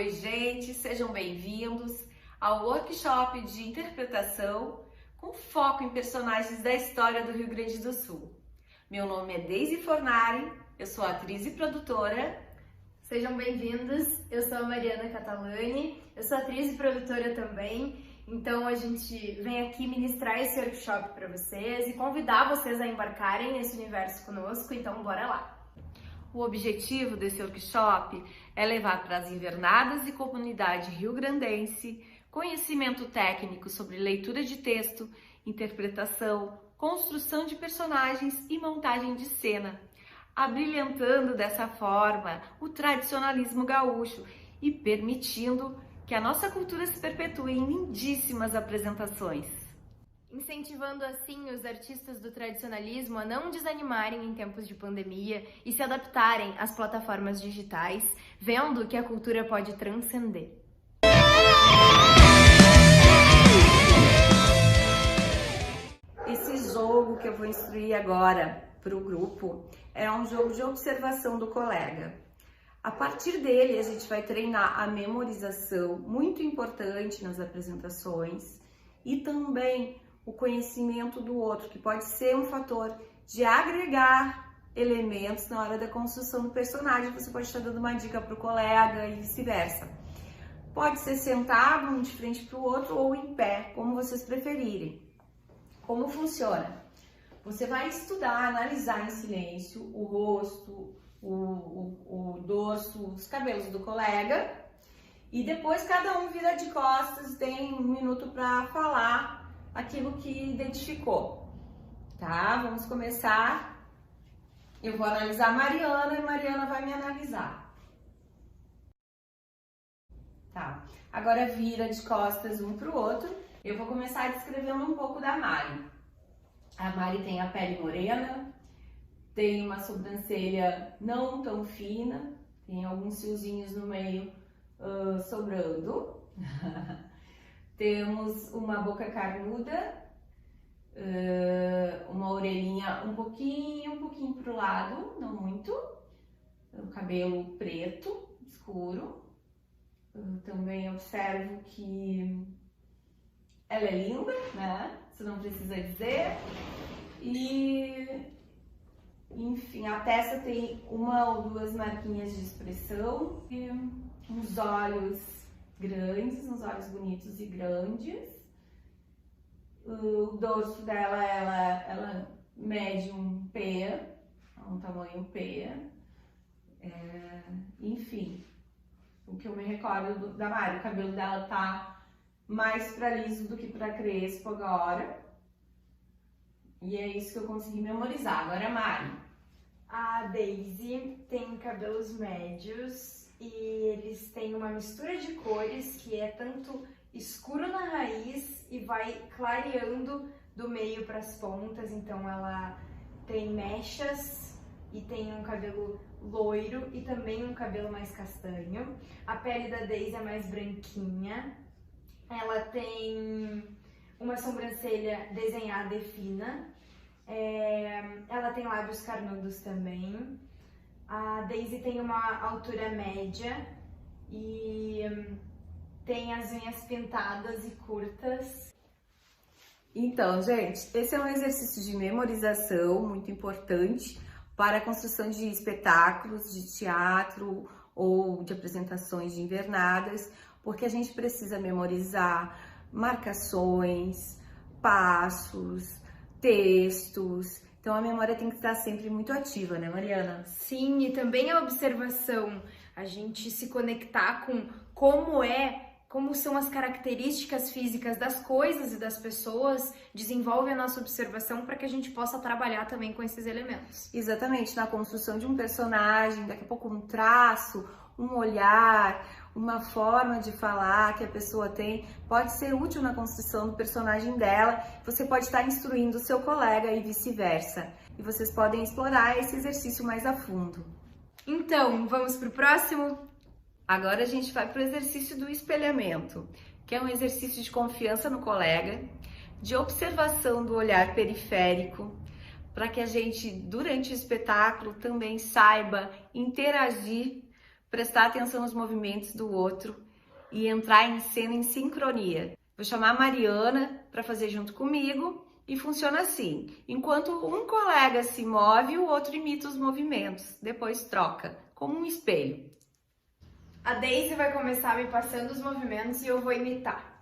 Oi, gente, sejam bem-vindos ao workshop de interpretação com foco em personagens da história do Rio Grande do Sul. Meu nome é Deise Fornari, eu sou atriz e produtora. Sejam bem-vindos, eu sou a Mariana Catalani, eu sou atriz e produtora também, então a gente vem aqui ministrar esse workshop para vocês e convidar vocês a embarcarem nesse universo conosco, então bora lá! O objetivo desse workshop é levar para as invernadas e comunidade rio-grandense conhecimento técnico sobre leitura de texto, interpretação, construção de personagens e montagem de cena, abrilhantando dessa forma o tradicionalismo gaúcho e permitindo que a nossa cultura se perpetue em lindíssimas apresentações. Incentivando assim os artistas do tradicionalismo a não desanimarem em tempos de pandemia e se adaptarem às plataformas digitais, vendo que a cultura pode transcender. Esse jogo que eu vou instruir agora para o grupo é um jogo de observação do colega. A partir dele, a gente vai treinar a memorização, muito importante nas apresentações, e também o conhecimento do outro, que pode ser um fator de agregar elementos na hora da construção do personagem. Você pode estar dando uma dica para o colega e vice-versa. Pode ser sentado, um de frente para o outro, ou em pé, como vocês preferirem. Como funciona? Você vai estudar, analisar em silêncio o rosto, o dorso, os cabelos do colega, e depois cada um vira de costas, tem 1 minuto para falar aquilo que identificou, tá? Vamos começar. Eu vou analisar a Mariana e a Mariana vai me analisar. Tá, agora vira de costas um para o outro. Eu vou começar descrevendo um pouco da Mari. A Mari tem a pele morena, tem uma sobrancelha não tão fina, tem alguns fiozinhos no meio sobrando. Temos uma boca carnuda, uma orelhinha um pouquinho pro lado, não muito. O cabelo preto, escuro. Eu também observo que ela é linda, né? Isso não precisa dizer. E, enfim, a testa tem 1 ou 2 marquinhas de expressão. E uns olhos grandes, uns olhos bonitos e grandes. O dorso dela, ela mede um P, um tamanho P. Enfim, o que eu me recordo da Mari, o cabelo dela tá mais para liso do que para crespo agora. E é isso que eu consegui memorizar. Agora, Mari. A Daisy tem cabelos médios e eles têm uma mistura de cores que é tanto escuro na raiz e vai clareando do meio para as pontas. Então ela tem mechas e tem um cabelo loiro e também um cabelo mais castanho. A pele da Daisy é mais branquinha. Ela tem uma sobrancelha desenhada e fina. Ela tem lábios carnudos também. A Daisy tem uma altura média e tem as unhas pintadas e curtas. Então, gente, esse é um exercício de memorização muito importante para a construção de espetáculos de teatro ou de apresentações de invernadas, porque a gente precisa memorizar marcações, passos, textos. Então a memória tem que estar sempre muito ativa, né, Mariana? Sim, e também a observação, a gente se conectar com como são as características físicas das coisas e das pessoas, desenvolve a nossa observação para que a gente possa trabalhar também com esses elementos. Exatamente, na construção de um personagem, daqui a pouco um traço, um olhar, uma forma de falar que a pessoa tem, pode ser útil na construção do personagem dela. Você pode estar instruindo o seu colega e vice-versa. E vocês podem explorar esse exercício mais a fundo. Então, vamos para o próximo? Agora a gente vai para o exercício do espelhamento, que é um exercício de confiança no colega, de observação do olhar periférico, para que a gente, durante o espetáculo, também saiba interagir prestar atenção nos movimentos do outro e entrar em cena em sincronia. Vou chamar a Mariana para fazer junto comigo e funciona assim. Enquanto um colega se move, o outro imita os movimentos, depois troca, como um espelho. A Daisy vai começar me passando os movimentos e eu vou imitar.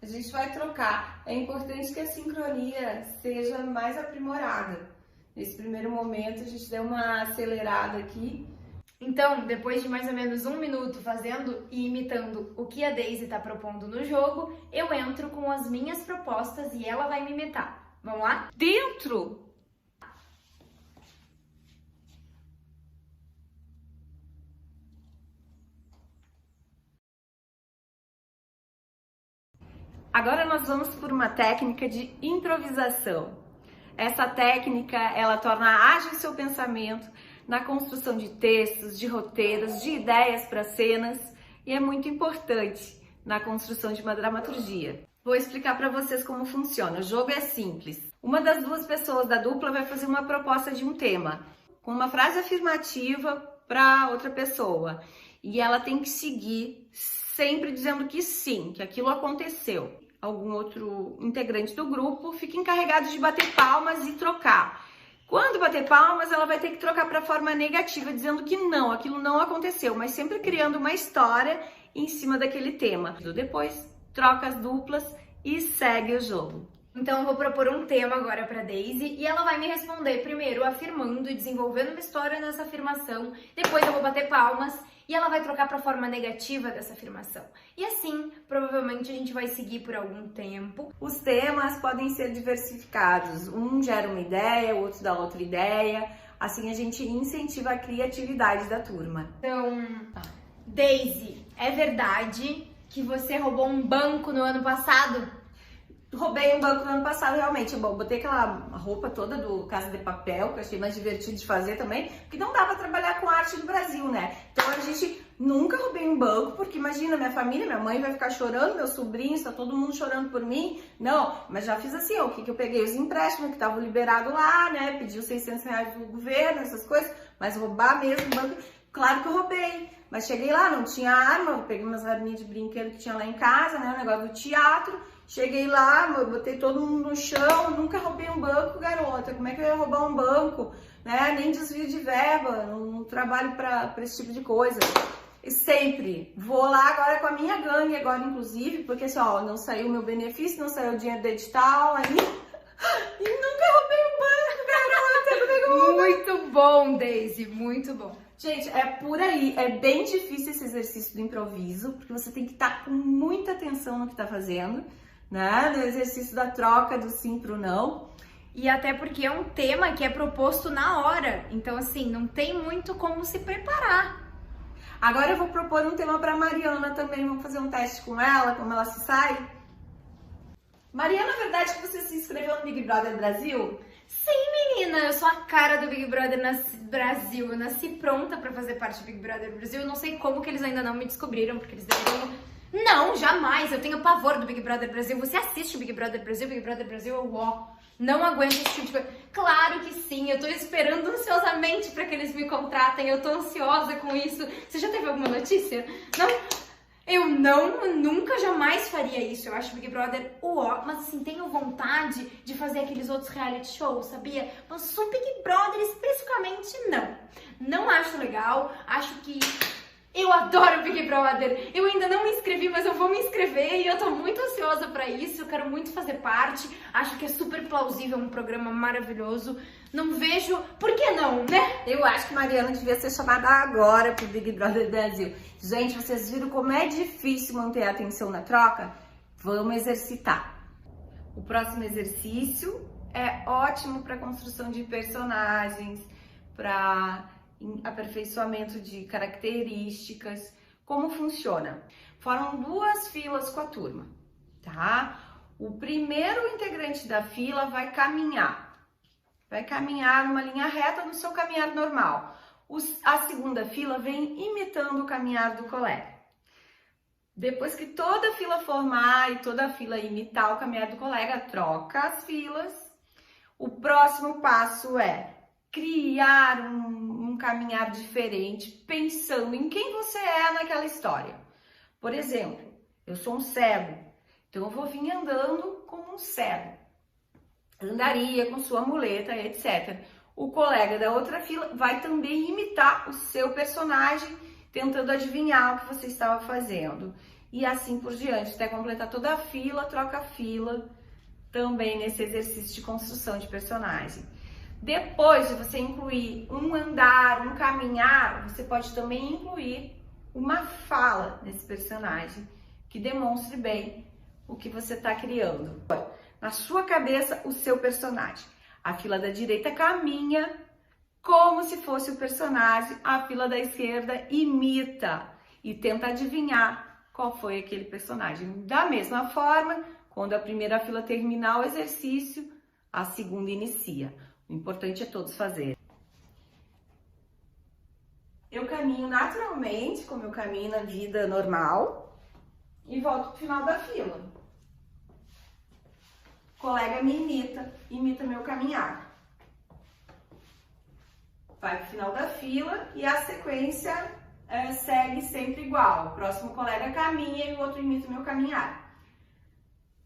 A gente vai trocar. É importante que a sincronia seja mais aprimorada. Nesse primeiro momento, a gente deu uma acelerada aqui. Então, depois de mais ou menos 1 minuto fazendo e imitando o que a Daisy está propondo no jogo, eu entro com as minhas propostas e ela vai me imitar. Vamos lá? Dentro! Agora nós vamos por uma técnica de improvisação. Essa técnica, ela torna ágil seu pensamento na construção de textos, de roteiros, de ideias para cenas e é muito importante na construção de uma dramaturgia. Vou explicar para vocês como funciona. O jogo é simples. Uma das duas pessoas da dupla vai fazer uma proposta de um tema, com uma frase afirmativa para outra pessoa. E ela tem que seguir sempre dizendo que sim, que aquilo aconteceu. Algum outro integrante do grupo fica encarregado de bater palmas e trocar. Quando bater palmas, ela vai ter que trocar para a forma negativa, dizendo que não, aquilo não aconteceu, mas sempre criando uma história em cima daquele tema. Depois, troca as duplas e segue o jogo. Então eu vou propor um tema agora para Daisy e ela vai me responder primeiro afirmando e desenvolvendo uma história nessa afirmação. Depois eu vou bater palmas e ela vai trocar para a forma negativa dessa afirmação. E assim, provavelmente a gente vai seguir por algum tempo. Os temas podem ser diversificados. Um gera uma ideia, o outro dá outra ideia. Assim a gente incentiva a criatividade da turma. Então, Daisy, é verdade que você roubou um banco no ano passado? Roubei um banco no ano passado, realmente. Bom, botei aquela roupa toda do Casa de Papel, que eu achei mais divertido de fazer também, porque não dá pra trabalhar com arte no Brasil, né? Então a gente nunca roubei um banco, porque imagina, minha família, minha mãe vai ficar chorando, meus sobrinhos, tá todo mundo chorando por mim. Não, mas já fiz assim, ó, o que eu peguei? Os empréstimos que estavam liberados lá, né? Pedi os 600 reais do governo, essas coisas, mas roubar mesmo o banco, claro que eu roubei. Mas cheguei lá, não tinha arma, eu peguei umas arminhas de brinquedo que tinha lá em casa, né? O negócio do teatro. Cheguei lá, botei todo mundo no chão, nunca roubei um banco, garota. Como é que eu ia roubar um banco? Né? Nem desvio de verba, não trabalho para esse tipo de coisa. E sempre vou lá agora com a minha gangue, agora inclusive, porque assim, ó, não saiu o meu benefício, não saiu o dinheiro do edital, aí... E nunca roubei um banco, garota. Como é que eu vou roubar? Muito bom, Daisy, muito bom. Gente, é por aí, é bem difícil esse exercício do improviso, porque você tem que estar com muita atenção no que está fazendo, né? No exercício da troca do sim pro não. E até porque é um tema que é proposto na hora, então assim, não tem muito como se preparar. Agora eu vou propor um tema para Mariana também, vamos fazer um teste com ela, como ela se sai. Mariana, é verdade que você se inscreveu no Big Brother Brasil? Sim, menina, eu sou a cara do Big Brother Brasil. Eu nasci pronta pra fazer parte do Big Brother Brasil. Eu não sei como que eles ainda não me descobriram, porque eles deveriam... Não, jamais! Eu tenho pavor do Big Brother Brasil. Você assiste o Big Brother Brasil? Big Brother Brasil, eu não aguento esse tipo de coisa. Claro que sim, eu tô esperando ansiosamente pra que eles me contratem. Eu tô ansiosa com isso. Você já teve alguma notícia? Não? Eu nunca, jamais faria isso. Eu acho Big Brother mas assim, tenho vontade de fazer aqueles outros reality shows, sabia? Mas só Big Brother especificamente, não. Não acho legal, acho que... Eu adoro Big Brother, eu ainda não me inscrevi, mas eu vou me inscrever e eu tô muito ansiosa pra isso, eu quero muito fazer parte, acho que é super plausível, um programa maravilhoso, não vejo, por que não, né? Eu acho que Mariana devia ser chamada agora pro Big Brother Brasil. Gente, vocês viram como é difícil manter a atenção na troca? Vamos exercitar. O próximo exercício é ótimo para construção de personagens, para aperfeiçoamento de características. Como funciona? Formam 2 filas com a turma, tá? O primeiro integrante da fila vai caminhar vai caminhar numa linha reta no seu caminhar normal. A segunda fila vem imitando o caminhar do colega. Depois que toda a fila formar e toda a fila imitar o caminhar do colega, troca as filas. O próximo passo é criar um caminhar diferente, pensando em quem você é naquela história. Por exemplo, eu sou um cego, então eu vou vir andando como um cego. Andaria com sua muleta, etc. O colega da outra fila vai também imitar o seu personagem, tentando adivinhar o que você estava fazendo. E assim por diante, até completar toda a fila, troca a fila, também nesse exercício de construção de personagem. Depois de você incluir um andar, um caminhar, você pode também incluir uma fala nesse personagem, que demonstre bem o que você está criando. Na sua cabeça, o seu personagem. A fila da direita caminha como se fosse o personagem, a fila da esquerda imita e tenta adivinhar qual foi aquele personagem. Da mesma forma, quando a primeira fila terminar o exercício, a segunda inicia. O importante é todos fazerem. Eu caminho naturalmente, como eu caminho na vida normal, e volto para o final da fila. O colega me imita meu caminhar. Vai para o final da fila e a sequência segue sempre igual. O próximo colega caminha e o outro imita o meu caminhar.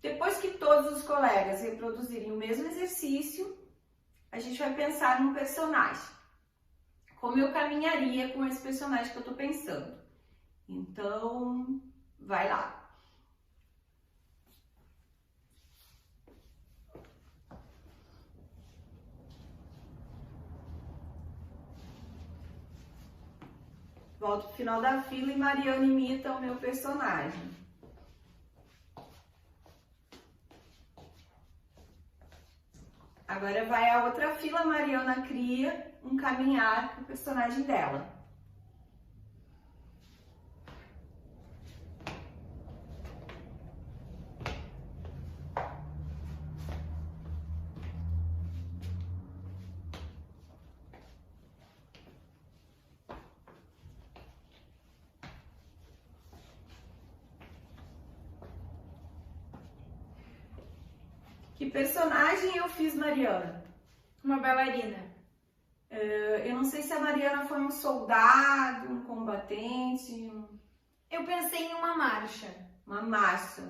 Depois que todos os colegas reproduzirem o mesmo exercício, a gente vai pensar num personagem. Como eu caminharia com esse personagem que eu estou pensando. Então, vai lá. Volto pro final da fila e Mariana imita o meu personagem. Agora vai a outra fila, Mariana cria um caminhar pro personagem dela. Que personagem eu fiz, Mariana? Uma bailarina. Eu não sei se a Mariana foi um soldado, um combatente. Eu pensei em uma marcha. Uma marcha.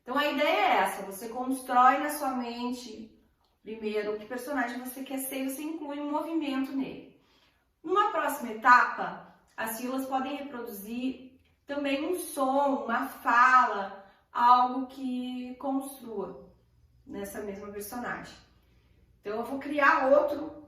Então a ideia é essa, você constrói na sua mente primeiro que personagem você quer ser e você inclui um movimento nele. Numa próxima etapa, as filas podem reproduzir também um som, uma fala, algo que construa nessa mesma personagem. Então eu vou criar outro.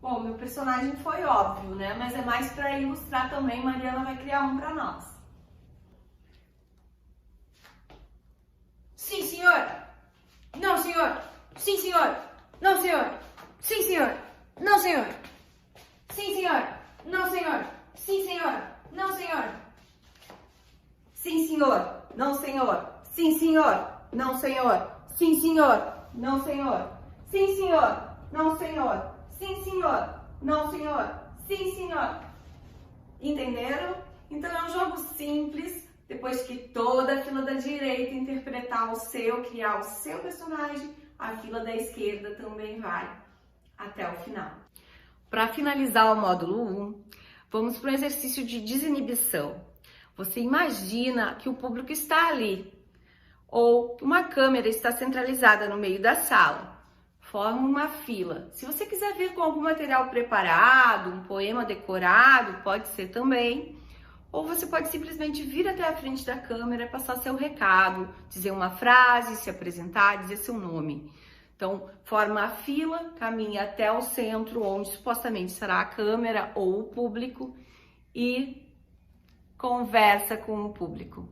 Bom, meu personagem foi óbvio, né? Mas é mais para ilustrar também. Mariana vai criar um para nós. Sim, senhor. Não, senhor. Sim, senhor. Não, senhor. Sim, senhor. Não, senhor. Sim, senhor. Não, senhor. Sim, senhor. Não, senhor. Sim, senhor. Não, senhor. Sim, senhor. Não, senhor. Sim, senhor. Não, senhor. Sim, senhor. Não, senhor. Sim, senhor. Não, senhor. Sim, senhor. Entenderam? Então é um jogo simples. Depois que toda a fila da direita interpretar criar o seu personagem, a fila da esquerda também vai até o final. Para finalizar o módulo 1, vamos para o exercício de desinibição. Você imagina que o público está ali, ou uma câmera está centralizada no meio da sala. Forma uma fila. Se você quiser vir com algum material preparado, um poema decorado, pode ser também. Ou você pode simplesmente vir até a frente da câmera, passar seu recado, dizer uma frase, se apresentar, dizer seu nome. Então, forma a fila, caminha até o centro, onde supostamente será a câmera ou o público, e conversa com o público.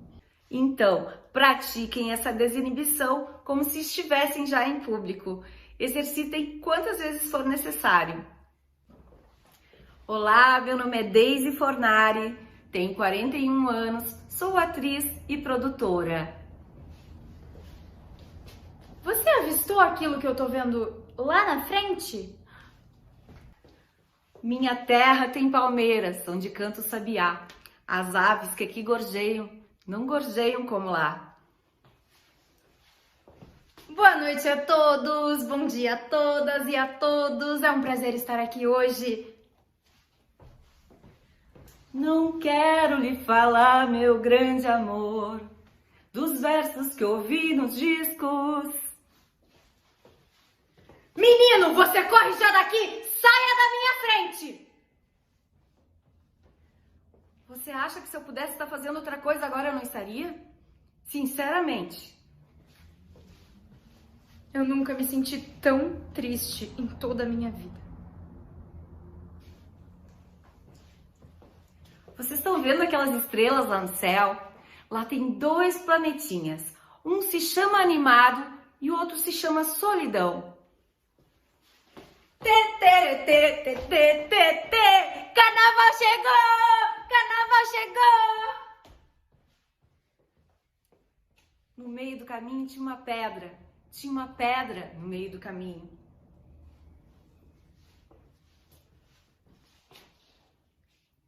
Então, pratiquem essa desinibição como se estivessem já em público. Exercitem quantas vezes for necessário. Olá, meu nome é Deise Fornari, tenho 41 anos, sou atriz e produtora. Você avistou aquilo que eu tô vendo lá na frente? Minha terra tem palmeiras, onde canta o sabiá. As aves que aqui gorjeiam, não gorjeiam como lá. Boa noite a todos, bom dia a todas e a todos. É um prazer estar aqui hoje. Não quero lhe falar, meu grande amor, dos versos que ouvi nos discos. Menino, você corre já daqui! Saia da minha frente! Você acha que se eu pudesse estar fazendo outra coisa agora eu não estaria? Sinceramente. Eu nunca me senti tão triste em toda a minha vida. Vocês estão vendo aquelas estrelas lá no céu? Lá tem 2 planetinhas. Um se chama Animado e o outro se chama Solidão. Carnaval chegou! Carnaval chegou! No meio do caminho tinha uma pedra. Tinha uma pedra no meio do caminho.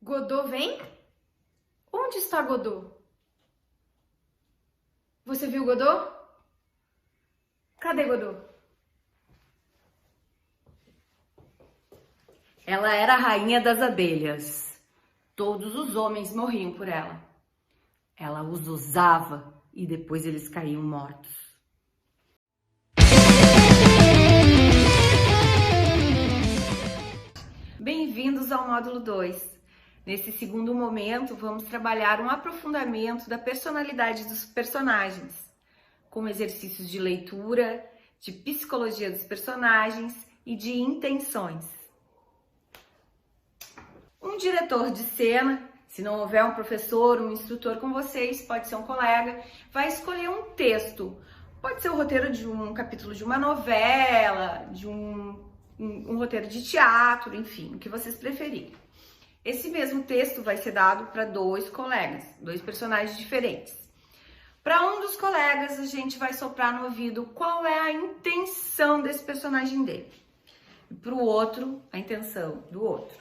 Godot vem? Onde está Godot? Você viu Godot? Cadê Godot? Ela era a rainha das abelhas. Todos os homens morriam por ela. Ela os usava e depois eles caíam mortos. Bem-vindos ao módulo 2. Nesse segundo momento, vamos trabalhar um aprofundamento da personalidade dos personagens, com exercícios de leitura, de psicologia dos personagens e de intenções. Um diretor de cena, se não houver um professor, um instrutor com vocês, pode ser um colega, vai escolher um texto. Pode ser o roteiro de um capítulo de uma novela, de um roteiro de teatro, enfim, o que vocês preferirem. Esse mesmo texto vai ser dado para 2 colegas, 2 personagens diferentes. Para um dos colegas, a gente vai soprar no ouvido qual é a intenção desse personagem dele. E para o outro, a intenção do outro.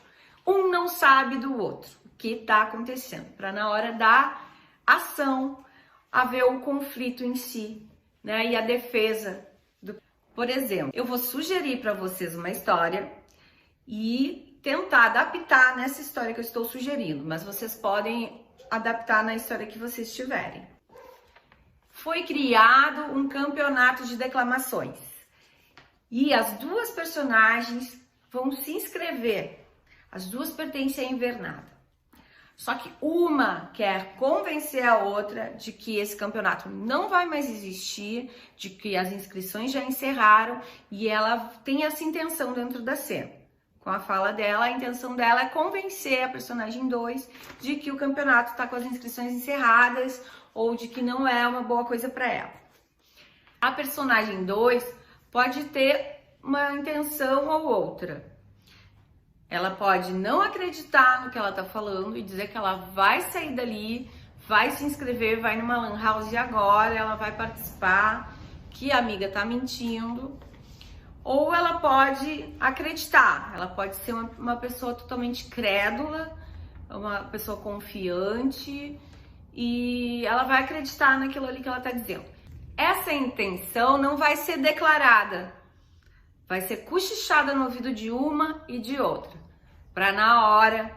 Um não sabe do outro o que está acontecendo, para na hora da ação haver o conflito em si, né? E a defesa. Por exemplo, eu vou sugerir para vocês uma história e tentar adaptar nessa história que eu estou sugerindo, mas vocês podem adaptar na história que vocês tiverem. Foi criado um campeonato de declamações e as 2 personagens vão se inscrever. As 2 pertencem à invernada. Só que uma quer convencer a outra de que esse campeonato não vai mais existir, de que as inscrições já encerraram e ela tem essa intenção dentro da cena. Com a fala dela, a intenção dela é convencer a personagem 2 de que o campeonato está com as inscrições encerradas ou de que não é uma boa coisa para ela. A personagem 2 pode ter uma intenção ou outra. Ela pode não acreditar no que ela está falando e dizer que ela vai sair dali, vai se inscrever, vai numa lan house agora, ela vai participar, que a amiga está mentindo. Ou ela pode acreditar, ela pode ser uma pessoa totalmente crédula, uma pessoa confiante e ela vai acreditar naquilo ali que ela está dizendo. Essa intenção não vai ser declarada, vai ser cochichada no ouvido de uma e de outra, para na hora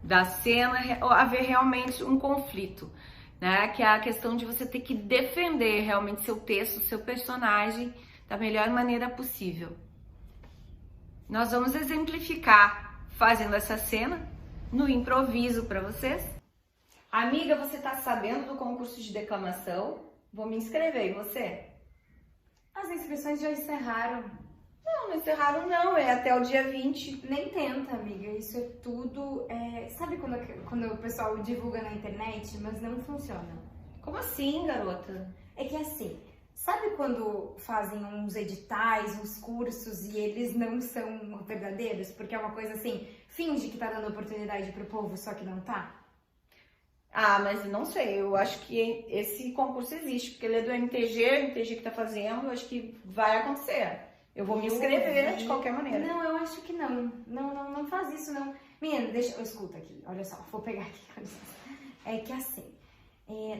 da cena haver realmente um conflito, né? Que é a questão de você ter que defender realmente seu texto, seu personagem da melhor maneira possível. Nós vamos exemplificar fazendo essa cena no improviso para vocês. Amiga, você está sabendo do concurso de declamação? Vou me inscrever, e você? As inscrições já encerraram. Não encerraram não, é até o dia 20. Nem tenta, amiga. Isso é tudo... Sabe quando o pessoal divulga na internet, mas não funciona? Como assim, garota? É que assim, sabe quando fazem uns editais, uns cursos e eles não são verdadeiros? Porque é uma coisa assim, finge que tá dando oportunidade pro povo, só que não tá? Ah, mas não sei, eu acho que esse concurso existe, porque ele é do MTG que tá fazendo, eu acho que vai acontecer. Eu vou me inscrever de qualquer maneira. Não, eu acho que não. Não faz isso, não. Menina, deixa eu escuta aqui, olha só, vou pegar aqui, com licença. É que assim,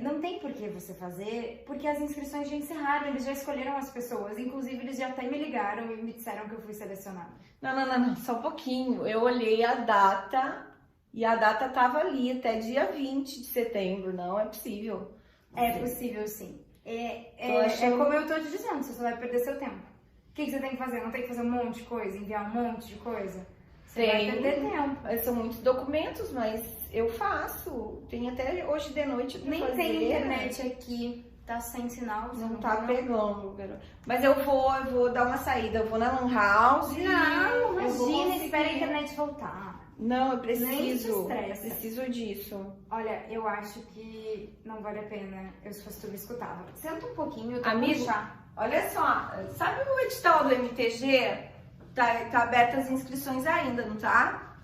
não tem por que você fazer, porque as inscrições já encerraram, eles já escolheram as pessoas, inclusive eles já até me ligaram e me disseram que eu fui selecionada. Não, só um pouquinho. Eu olhei a data e a data tava ali até dia 20 de setembro, não é possível. É possível, sim. É achando- como eu tô te dizendo, você só vai perder seu tempo. O que você tem que fazer? Não tem que fazer um monte de coisa, enviar um monte de coisa? Você vai perder tempo. São muitos documentos, mas eu faço. Tem até hoje de noite pra Nem fazer. tem internet aqui, tá sem sinal. você Não tá tem, pegando, garoto. Mas eu vou dar uma saída, eu vou na Lan House. Não, eu vou imagina, conseguir. espera a internet voltar. Não, eu Nem se preciso. estressa. Preciso disso. Olha, eu acho que não vale a pena. Eu, se fosse tu, me escutava. Senta um pouquinho, eu tô Amigo, com chá. Olha só, sabe o edital do MTG? Tá aberto as inscrições ainda, não tá?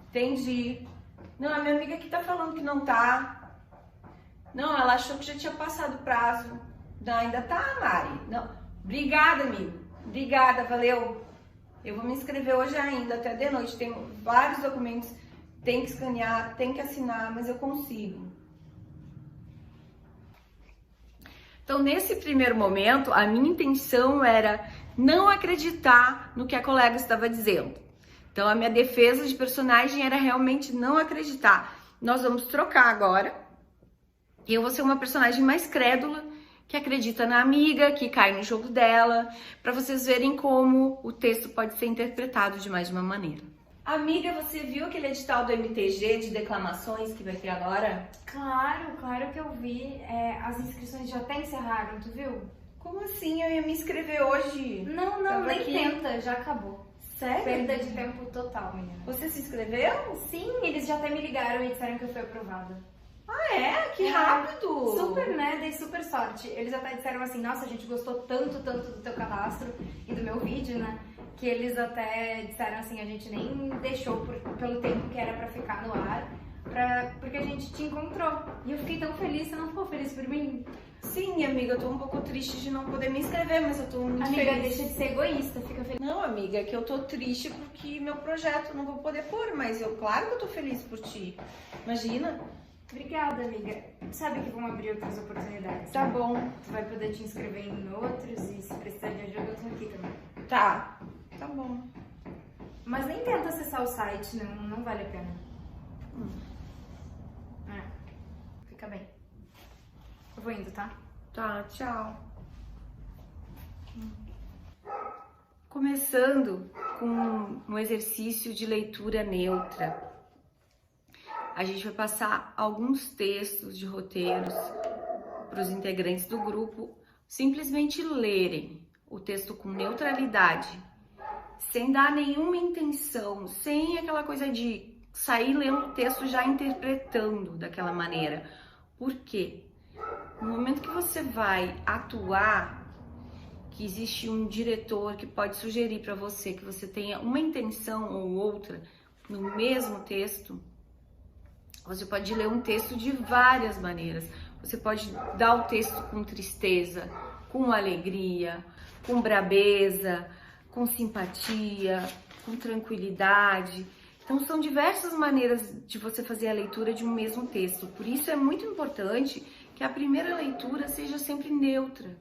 Entendi. Não, a minha amiga aqui tá falando que não tá. Não, ela achou que já tinha passado o prazo. Não, ainda tá, Mari. Não. Obrigada, amigo. Obrigada, valeu. Eu vou me inscrever hoje ainda, até de noite. Tem vários documentos, tem que escanear, tem que assinar, mas eu consigo. Então, nesse primeiro momento, a minha intenção era não acreditar no que a colega estava dizendo. Então, a minha defesa de personagem era realmente não acreditar. Nós vamos trocar agora. Eu vou ser uma personagem mais crédula, que acredita na amiga, que cai no jogo dela, para vocês verem como o texto pode ser interpretado de mais de uma maneira. Amiga, você viu aquele edital do MTG de declamações que vai ter agora? Claro que eu vi. As inscrições já até encerraram, tu viu? Como assim? Eu ia me inscrever hoje. Não, Tava nem aqui. tenta, já acabou. Sério? Perda de tempo total, menina. Você se inscreveu? Sim, eles já até me ligaram e disseram que eu fui aprovada. Ah, é? Que É. rápido! Super, né? Dei super sorte. Eles até disseram assim, nossa, a gente gostou tanto do teu cadastro e do meu vídeo, né? Que eles até disseram assim, a gente nem deixou pelo tempo que era pra ficar no ar, porque a gente te encontrou. E eu fiquei tão feliz, você não ficou feliz por mim? Sim, amiga, eu tô um pouco triste de não poder me inscrever, mas eu tô muito Amiga, feliz. deixa de ser egoísta, fica feliz. Não, amiga, é que eu tô triste porque meu projeto eu não vou poder pôr, mas claro que eu tô feliz por ti. Imagina. Obrigada, amiga. Sabe que vão abrir outras oportunidades. Tá né? bom. Tu vai poder te inscrever em outros e se precisar de ajuda, eu tô aqui também. Tá. Tá bom. Mas nem tenta acessar o site, não vale a pena. Fica bem. Eu vou indo, tá? Tá, tchau. Começando com um exercício de leitura neutra. A gente vai passar alguns textos de roteiros para os integrantes do grupo simplesmente lerem o texto com neutralidade, sem dar nenhuma intenção, sem aquela coisa de sair lendo o texto já interpretando daquela maneira. Por quê? No momento que você vai atuar, que existe um diretor que pode sugerir para você que você tenha uma intenção ou outra no mesmo texto, você pode ler um texto de várias maneiras. Você pode dar o texto com tristeza, com alegria, com brabeza, com simpatia, com tranquilidade. Então, são diversas maneiras de você fazer a leitura de um mesmo texto. Por isso, é muito importante que a primeira leitura seja sempre neutra,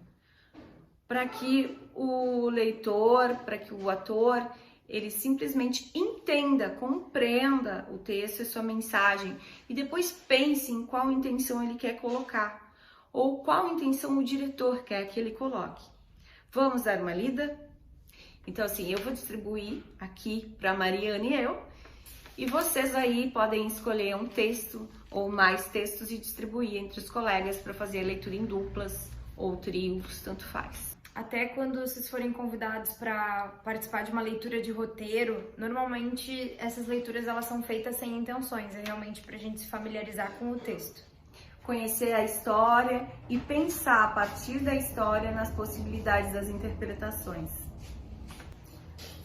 para que o leitor, para que o ator, ele simplesmente entenda, compreenda o texto e sua mensagem e depois pense em qual intenção ele quer colocar ou qual intenção o diretor quer que ele coloque. Vamos dar uma lida? Então, assim, eu vou distribuir aqui para Mariana e eu, e vocês aí podem escolher um texto ou mais textos e distribuir entre os colegas para fazer a leitura em duplas ou trios, tanto faz. Até quando vocês forem convidados para participar de uma leitura de roteiro, normalmente essas leituras elas são feitas sem intenções, é realmente para a gente se familiarizar com o texto. conhecer a história e pensar a partir da história nas possibilidades das interpretações.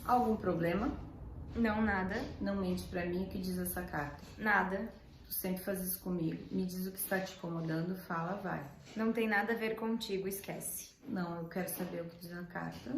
Algum problema? Não, nada. Não mente pra mim o que diz essa carta. Nada. Tu sempre faz isso comigo. Me diz o que está te incomodando, fala, vai. Não tem nada a ver contigo, esquece. Não, eu quero saber o que diz a carta.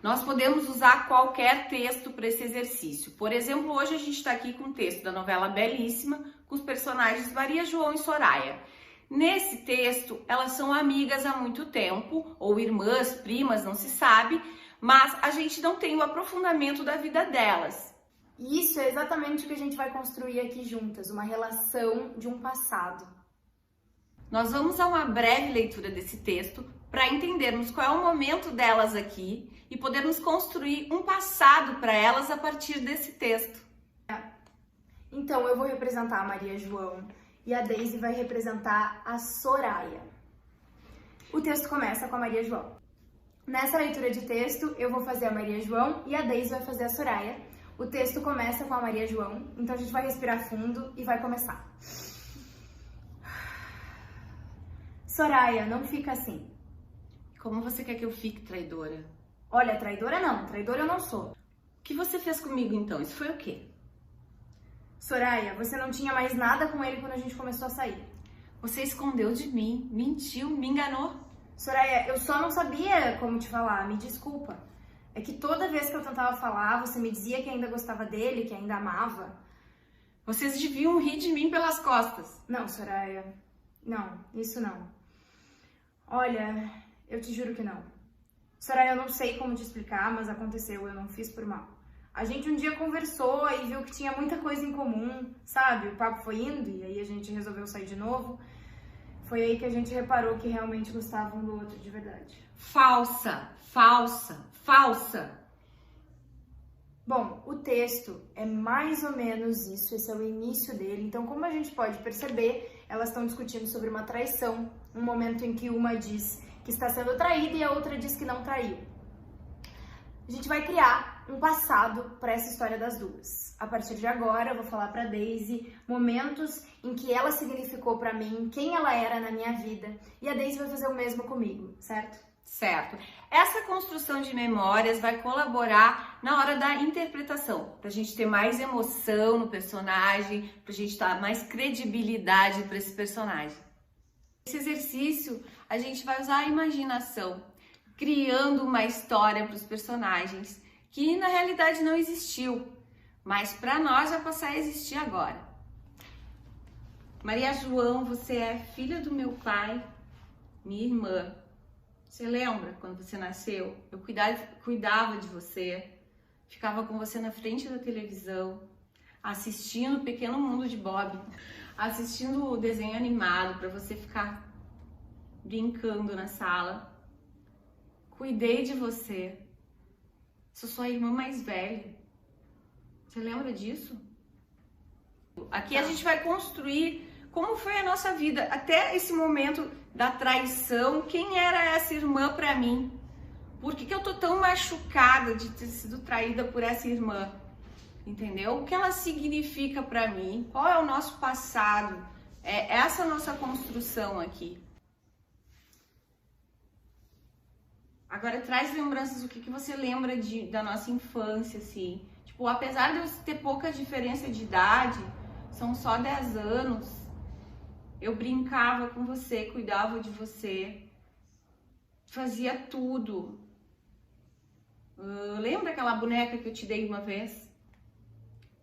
Nós podemos usar qualquer texto para esse exercício. Por exemplo, hoje a gente está aqui com o texto da novela Belíssima, com os personagens Maria João e Soraya. Nesse texto, elas são amigas há muito tempo, ou irmãs, primas, não se sabe, mas a gente não tem o aprofundamento da vida delas. E isso é exatamente o que a gente vai construir aqui juntas, uma relação de um passado. Nós vamos a uma breve leitura desse texto para entendermos qual é o momento delas aqui e podermos construir um passado para elas a partir desse texto. Então, eu vou representar a Maria João e a Daisy vai representar a Soraya. O texto começa com a Maria João. Nessa leitura de texto, eu vou fazer a Maria João e a Daisy vai fazer a Soraya. O texto começa com a Maria João, então a gente vai respirar fundo e vai começar. Soraya, não fica assim. Como você quer que eu fique, traidora? Olha, traidora não, traidora eu não sou. O que você fez comigo então? Isso foi o quê? Soraya, você não tinha mais nada com ele quando a gente começou a sair. Você escondeu de mim, mentiu, me enganou. Soraya, eu só não sabia como te falar, me desculpa. É que toda vez que eu tentava falar, você me dizia que ainda gostava dele, que ainda amava. Vocês deviam rir de mim pelas costas. Não, Soraya, não, isso não. Olha, eu te juro que não. Soraya, eu não sei como te explicar, mas aconteceu, eu não fiz por mal. A gente um dia conversou e viu que tinha muita coisa em comum, sabe? O papo foi indo e aí a gente resolveu sair de novo. Foi aí que a gente reparou que realmente gostavam um do outro de verdade. Falsa, falsa, falsa. Bom, o texto é mais ou menos isso, esse é o início dele. Então, como a gente pode perceber, elas estão discutindo sobre uma traição, um momento em que uma diz que está sendo traída e a outra diz que não traiu. A gente vai criar um passado para essa história das duas. A partir de agora, eu vou falar para Daisy momentos em que ela significou para mim, quem ela era na minha vida, e a Daisy vai fazer o mesmo comigo, certo? Certo. Essa construção de memórias vai colaborar na hora da interpretação, para a gente ter mais emoção no personagem, para a gente dar mais credibilidade para esse personagem. Nesse exercício, a gente vai usar a imaginação, criando uma história para os personagens que na realidade não existiu, mas para nós vai passar a existir agora. Maria João, você é filha do meu pai, minha irmã. Você lembra quando você nasceu? Eu cuidava de você, ficava com você na frente da televisão, assistindo o Pequeno Mundo de Bob, assistindo o desenho animado para você ficar brincando na sala. Cuidei de você. Sou sua irmã mais velha. Você lembra disso? Aqui a gente vai construir como foi a nossa vida até esse momento da traição. Quem era essa irmã para mim? Por que eu tô tão machucada de ter sido traída por essa irmã? Entendeu? O que ela significa para mim? Qual é o nosso passado? É essa nossa construção aqui. Agora traz lembranças, o que você lembra da nossa infância, assim. Tipo, apesar de eu ter pouca diferença de idade, são só 10 anos, eu brincava com você, cuidava de você, fazia tudo. Lembra aquela boneca que eu te dei uma vez?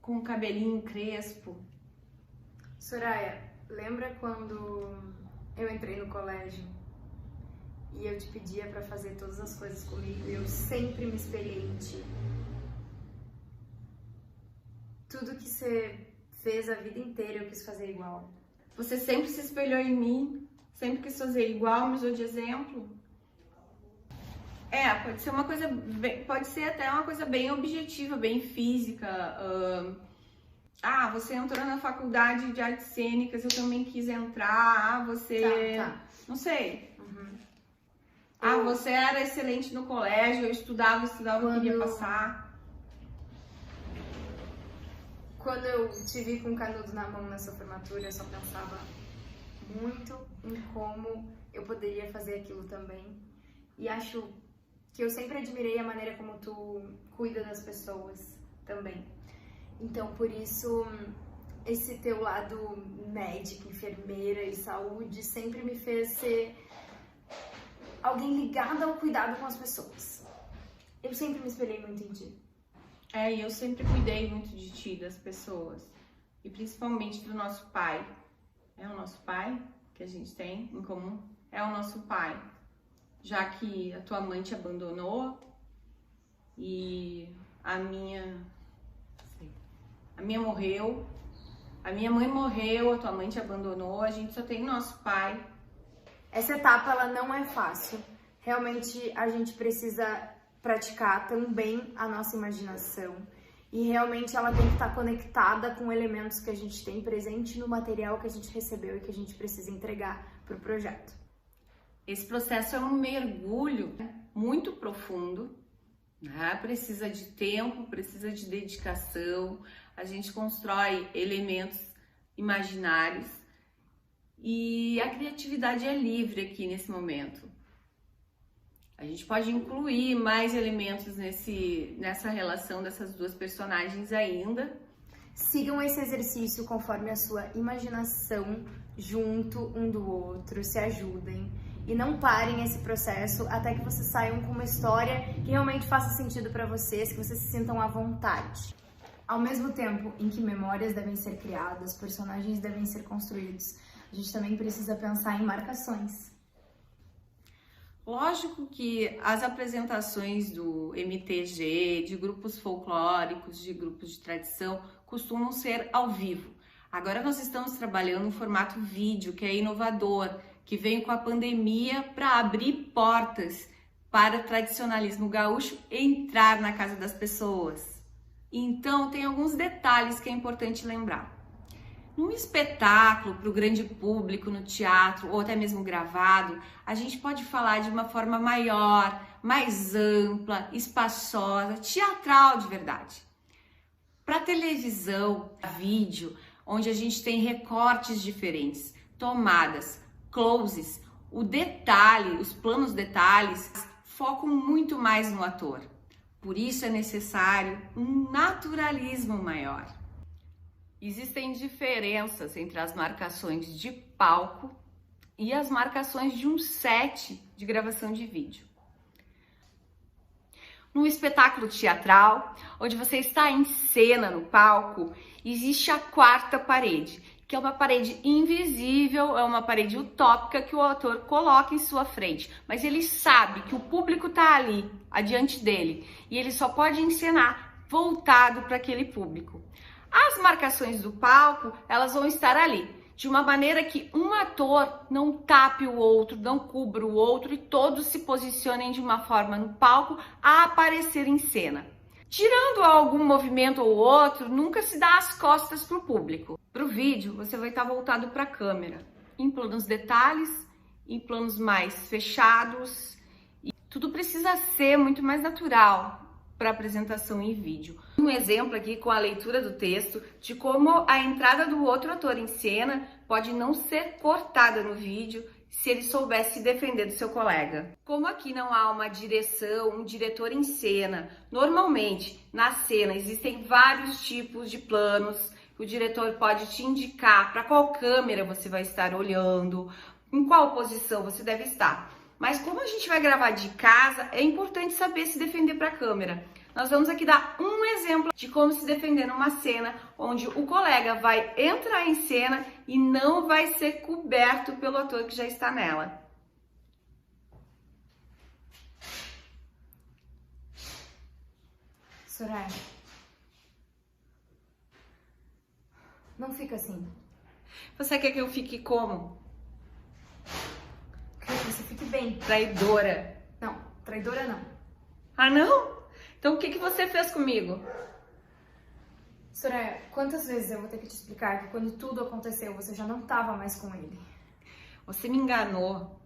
Com o cabelinho crespo? Soraya, lembra quando eu entrei no colégio e eu te pedia pra fazer todas as coisas comigo e eu sempre me espelhei em ti? Tudo que você fez a vida inteira eu quis fazer igual. Você sempre se espelhou em mim, sempre quis fazer igual, me usou de exemplo. Pode ser uma coisa, pode ser até uma coisa bem objetiva, bem física. Você entrou na faculdade de artes cênicas, eu também quis entrar. Você... Tá. Não sei. Você era excelente no colégio, eu estudava, eu queria passar. Quando eu te vi com um canudo na mão nessa formatura, eu só pensava, muito em como eu poderia fazer aquilo também. E acho que eu sempre admirei a maneira como tu cuida das pessoas também. Então, por isso, esse teu lado médico, enfermeira e saúde sempre me fez ser alguém ligado ao cuidado com as pessoas. Eu sempre me espelhei muito em ti. E eu sempre cuidei muito de ti, das pessoas. E principalmente do nosso pai. É o nosso pai que a gente tem em comum. É o nosso pai. Já que a tua mãe te abandonou e a minha morreu. A minha mãe morreu, a tua mãe te abandonou, a gente só tem nosso pai. Essa etapa, ela não é fácil. Realmente, a gente precisa praticar também a nossa imaginação. E realmente ela tem que estar conectada com elementos que a gente tem presente no material que a gente recebeu e que a gente precisa entregar para o projeto. Esse processo é um mergulho muito profundo, né? Precisa de tempo, precisa de dedicação. A gente constrói elementos imaginários e a criatividade é livre aqui nesse momento. A gente pode incluir mais elementos nessa relação dessas duas personagens ainda. Sigam esse exercício conforme a sua imaginação, junto um do outro, se ajudem. E não parem esse processo até que vocês saiam com uma história que realmente faça sentido para vocês, que vocês se sintam à vontade. Ao mesmo tempo em que memórias devem ser criadas, personagens devem ser construídos, a gente também precisa pensar em marcações. Lógico que as apresentações do MTG, de grupos folclóricos, de grupos de tradição, costumam ser ao vivo. Agora nós estamos trabalhando em formato vídeo, que é inovador, que veio com a pandemia para abrir portas para o tradicionalismo gaúcho entrar na casa das pessoas. Então, tem alguns detalhes que é importante lembrar. Num espetáculo para o grande público, no teatro ou até mesmo gravado, a gente pode falar de uma forma maior, mais ampla, espaçosa, teatral de verdade. Para televisão, vídeo, onde a gente tem recortes diferentes, tomadas, closes, o detalhe, os planos detalhes focam muito mais no ator. Por isso é necessário um naturalismo maior. Existem diferenças entre as marcações de palco e as marcações de um set de gravação de vídeo. No espetáculo teatral, onde você está em cena no palco, existe a quarta parede, que é uma parede invisível, é uma parede utópica que o autor coloca em sua frente, mas ele sabe que o público está ali, adiante dele, e ele só pode encenar voltado para aquele público. As marcações do palco, elas vão estar ali, de uma maneira que um ator não tape o outro, não cubra o outro e todos se posicionem de uma forma no palco a aparecer em cena. Tirando algum movimento ou outro, nunca se dá as costas para o público. Para o vídeo, você vai estar voltado para a câmera, em planos detalhes, em planos mais fechados. E tudo precisa ser muito mais natural para apresentação em vídeo. Um exemplo aqui com a leitura do texto de como a entrada do outro ator em cena pode não ser cortada no vídeo se ele soubesse se defender do seu colega. Como aqui não há uma direção, um diretor em cena, normalmente na cena existem vários tipos de planos, o diretor pode te indicar para qual câmera você vai estar olhando, em qual posição você deve estar. Mas como a gente vai gravar de casa, é importante saber se defender para a câmera. Nós vamos aqui dar um exemplo de como se defender numa cena onde o colega vai entrar em cena e não vai ser coberto pelo ator que já está nela. Soraya, não fica assim. Você quer que eu fique como? Quero que você fique bem. Traidora. Não, traidora não. Ah, não? Então o que você fez comigo? Soraya, quantas vezes eu vou ter que te explicar que quando tudo aconteceu, você já não estava mais com ele? Você me enganou.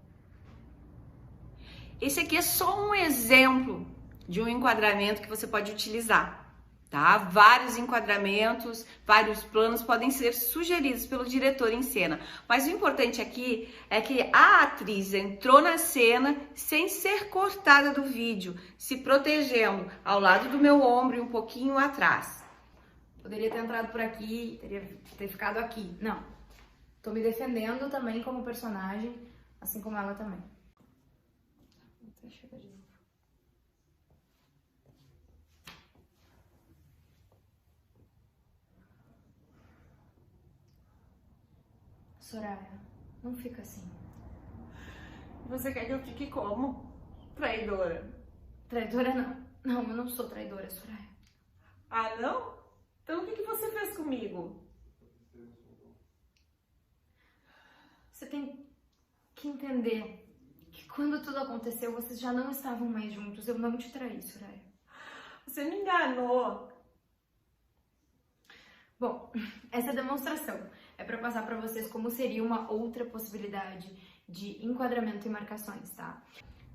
Esse aqui é só um exemplo de um enquadramento que você pode utilizar, tá? Vários enquadramentos, vários planos podem ser sugeridos pelo diretor em cena, mas o importante aqui é que a atriz entrou na cena sem ser cortada do vídeo, se protegendo ao lado do meu ombro e um pouquinho atrás. Poderia ter entrado por aqui, teria ter ficado aqui. Não. Tô me defendendo também como personagem, assim como ela também. Deixa eu ver de novo. Soraya, não fica assim. Você quer que eu fique como? Traidora. Traidora não. Não, eu não sou traidora, Soraya. Ah, não? Então o que você fez comigo? Você tem que entender que quando tudo aconteceu, vocês já não estavam mais juntos. Eu não te traí, Soraya. Você me enganou. Bom, essa demonstração é para passar para vocês como seria uma outra possibilidade de enquadramento e marcações, tá?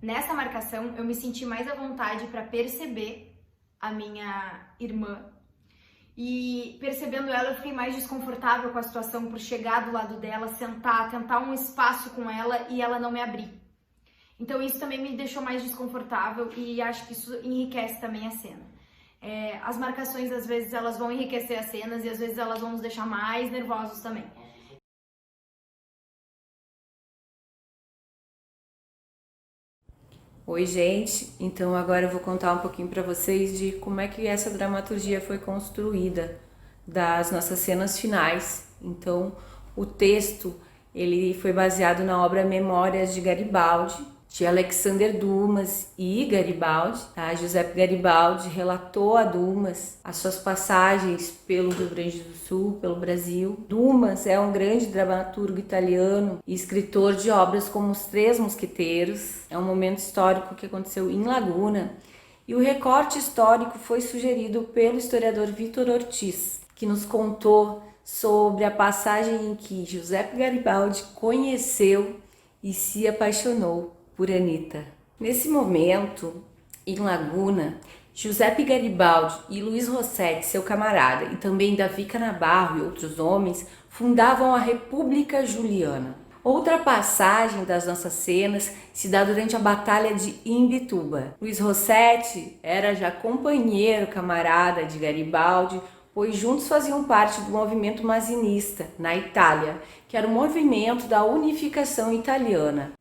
Nessa marcação, eu me senti mais à vontade para perceber a minha irmã. E percebendo ela, eu fiquei mais desconfortável com a situação por chegar do lado dela, sentar, tentar um espaço com ela e ela não me abrir. Então isso também me deixou mais desconfortável e acho que isso enriquece também a cena. As marcações, às vezes, elas vão enriquecer as cenas e às vezes elas vão nos deixar mais nervosos também. Oi, gente. Então agora eu vou contar um pouquinho para vocês de como é que essa dramaturgia foi construída das nossas cenas finais. Então, o texto, ele foi baseado na obra Memórias de Garibaldi, de Alexander Dumas e Garibaldi, tá? Giuseppe Garibaldi relatou a Dumas as suas passagens pelo Rio Grande do Sul, pelo Brasil. Dumas é um grande dramaturgo italiano e escritor de obras como Os Três Mosqueteiros. É um momento histórico que aconteceu em Laguna. E o recorte histórico foi sugerido pelo historiador Vitor Ortiz, que nos contou sobre a passagem em que Giuseppe Garibaldi conheceu e se apaixonou por Anita. Nesse momento, em Laguna, Giuseppe Garibaldi e Luiz Rossetti, seu camarada, e também Davi Canabarro e outros homens, fundavam a República Juliana. Outra passagem das nossas cenas se dá durante a Batalha de Imbituba. Luiz Rossetti era já companheiro, camarada de Garibaldi, pois juntos faziam parte do movimento mazinista na Itália, que era o movimento da unificação italiana.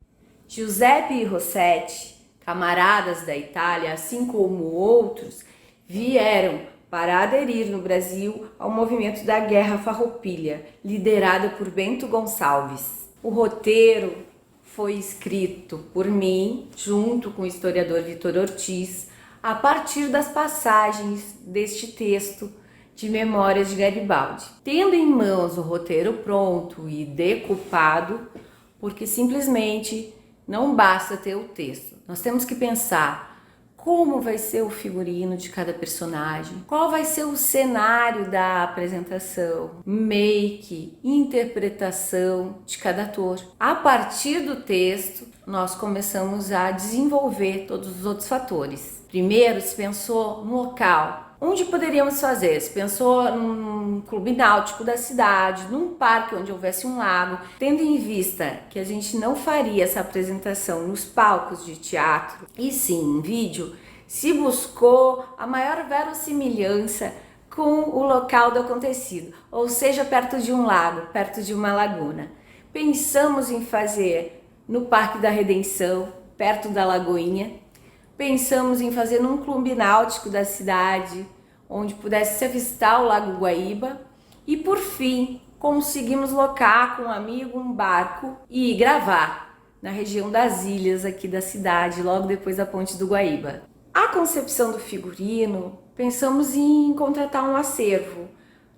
Giuseppe e Rossetti, camaradas da Itália, assim como outros, vieram para aderir no Brasil ao movimento da Guerra Farroupilha, liderada por Bento Gonçalves. O roteiro foi escrito por mim, junto com o historiador Vitor Ortiz, a partir das passagens deste texto de Memórias de Garibaldi. Tendo em mãos o roteiro pronto e decupado, porque simplesmente não basta ter o texto. Nós temos que pensar como vai ser o figurino de cada personagem, qual vai ser o cenário da apresentação, make, interpretação de cada ator. A partir do texto, nós começamos a desenvolver todos os outros fatores. Primeiro, se pensou no local. Onde poderíamos fazer? Se pensou num clube náutico da cidade, num parque onde houvesse um lago, tendo em vista que a gente não faria essa apresentação nos palcos de teatro, e sim em vídeo, se buscou a maior verossimilhança com o local do acontecido, ou seja, perto de um lago, perto de uma laguna. Pensamos em fazer no Parque da Redenção, perto da Lagoinha. Pensamos em fazer num clube náutico da cidade, onde pudesse se avistar o Lago Guaíba. E por fim, conseguimos locar com um amigo um barco e gravar na região das ilhas aqui da cidade, logo depois da Ponte do Guaíba. A concepção do figurino, pensamos em contratar um acervo,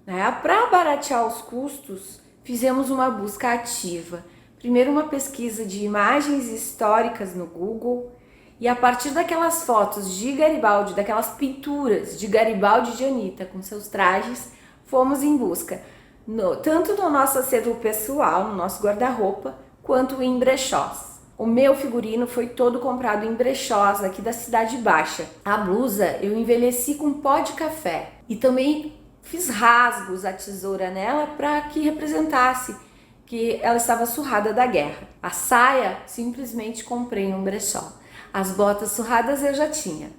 né? Para baratear os custos, fizemos uma busca ativa. Primeiro uma pesquisa de imagens históricas no Google, e a partir daquelas fotos de Garibaldi, daquelas pinturas de Garibaldi e de Anita com seus trajes, fomos em busca, tanto no nosso acervo pessoal, no nosso guarda-roupa, quanto em brechós. O meu figurino foi todo comprado em brechós aqui da Cidade Baixa. A blusa eu envelheci com pó de café E também fiz rasgos a tesoura nela para que representasse que ela estava surrada da guerra. A saia simplesmente comprei em um brechó. As botas surradas eu já tinha.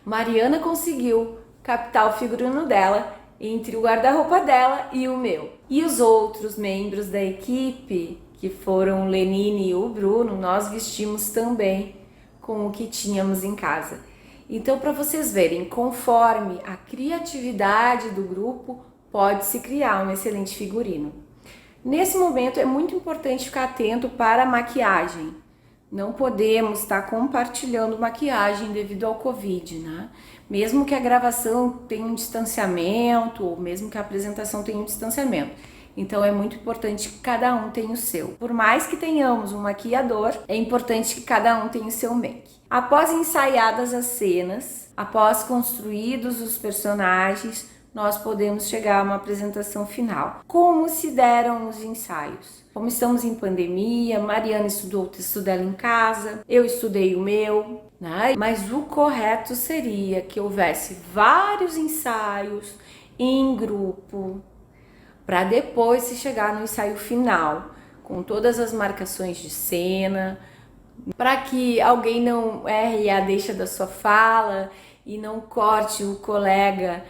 Mariana conseguiu captar o figurino dela entre o guarda-roupa dela e o meu. E os outros membros da equipe, que foram o Lenine e o Bruno, nós vestimos também com o que tínhamos em casa. Então, para vocês verem, conforme a criatividade do grupo, pode-se criar um excelente figurino. Nesse momento é muito importante ficar atento para a maquiagem. Não podemos estar compartilhando maquiagem devido ao Covid, né? Mesmo que a gravação tenha um distanciamento, ou mesmo que a apresentação tenha um distanciamento. Então é muito importante que cada um tenha o seu. Por mais que tenhamos um maquiador, é importante que cada um tenha o seu make. Após ensaiadas as cenas, após construídos os personagens, nós podemos chegar a uma apresentação final. Como se deram os ensaios? Como estamos em pandemia, Mariana estudou o texto dela em casa, eu estudei o meu, né? Mas o correto seria que houvesse vários ensaios em grupo, para depois se chegar no ensaio final, com todas as marcações de cena, para que alguém não erre a deixa da sua fala e não corte o colega